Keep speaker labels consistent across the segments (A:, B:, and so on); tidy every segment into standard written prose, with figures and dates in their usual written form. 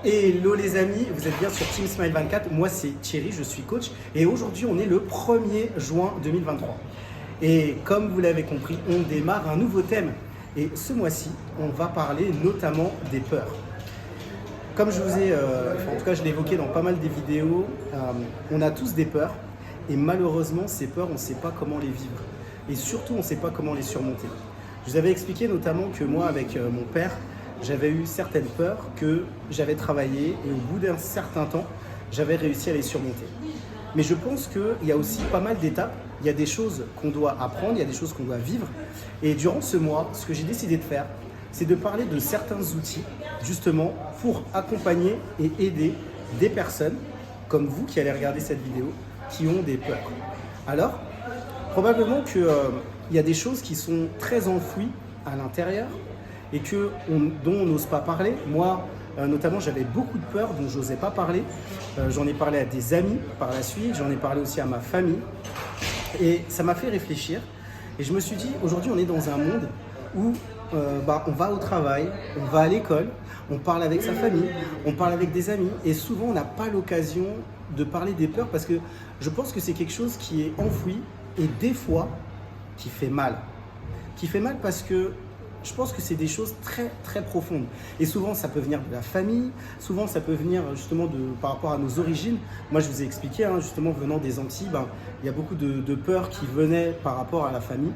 A: Hello les amis, vous êtes bien sur Team Smile 24, moi c'est Thierry, je suis coach et aujourd'hui on est le 1er juin 2023. Et comme vous l'avez compris, on démarre un nouveau thème et ce mois-ci on va parler notamment des peurs. Comme je vous ai, en tout cas je l'ai évoqué dans pas mal des vidéos, on a tous des peurs et malheureusement ces peurs on ne sait pas comment les vivre et surtout on ne sait pas comment les surmonter. Je vous avais expliqué notamment que moi avec mon père, j'avais eu certaines peurs que j'avais travaillées et au bout d'un certain temps, j'avais réussi à les surmonter. Mais je pense qu'il y a aussi pas mal d'étapes, il y a des choses qu'on doit apprendre, il y a des choses qu'on doit vivre. Et durant ce mois, ce que j'ai décidé de faire, c'est de parler de certains outils, justement, pour accompagner et aider des personnes, comme vous qui allez regarder cette vidéo, qui ont des peurs. Alors, probablement qu'il y a des choses qui sont très enfouies à l'intérieur, et dont on n'ose pas parler. Moi, notamment, j'avais beaucoup de peurs dont je n'osais pas parler. J'en ai parlé à des amis par la suite, j'en ai parlé aussi à ma famille. Et ça m'a fait réfléchir. Et je me suis dit, aujourd'hui, on est dans un monde où on va au travail, on va à l'école, on parle avec sa famille, on parle avec des amis. Et souvent, on n'a pas l'occasion de parler des peurs parce que je pense que c'est quelque chose qui est enfoui et des fois, qui fait mal. Qui fait mal parce que je pense que c'est des choses très très profondes et souvent ça peut venir de la famille, souvent ça peut venir justement par rapport à nos origines. Moi je vous ai expliqué justement venant des Antilles, il y a beaucoup de peurs qui venaient par rapport à la famille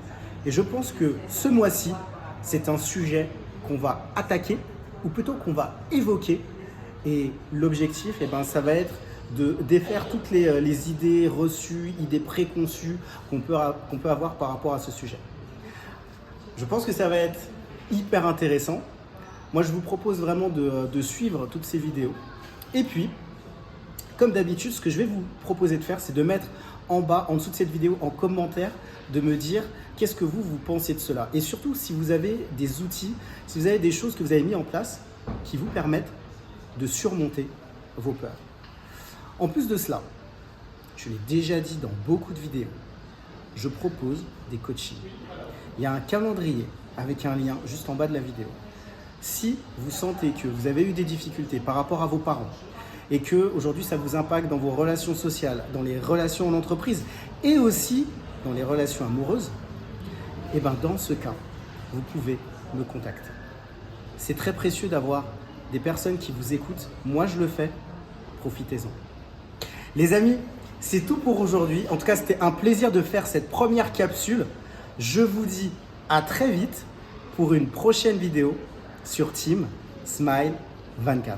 A: et je pense que ce mois-ci c'est un sujet qu'on va attaquer ou plutôt qu'on va évoquer et l'objectif ça va être de défaire toutes les idées reçues, idées préconçues qu'on peut avoir par rapport à ce sujet. Je pense que ça va être hyper intéressant. Moi, je vous propose vraiment de suivre toutes ces vidéos. Et puis, comme d'habitude, ce que je vais vous proposer de faire, c'est de mettre en bas, en dessous de cette vidéo, en commentaire, de me dire qu'est-ce que vous pensez de cela. Et surtout, si vous avez des outils, si vous avez des choses que vous avez mis en place qui vous permettent de surmonter vos peurs. En plus de cela, je l'ai déjà dit dans beaucoup de vidéos, je propose des coachings. Il y a un calendrier avec un lien juste en bas de la vidéo. Si vous sentez que vous avez eu des difficultés par rapport à vos parents et que aujourd'hui ça vous impacte dans vos relations sociales, dans les relations en entreprise et aussi dans les relations amoureuses, dans ce cas, vous pouvez me contacter. C'est très précieux d'avoir des personnes qui vous écoutent. Moi, je le fais. Profitez-en. Les amis, c'est tout pour aujourd'hui. En tout cas, c'était un plaisir de faire cette première capsule. Je vous dis à très vite pour une prochaine vidéo sur Team Smile 24.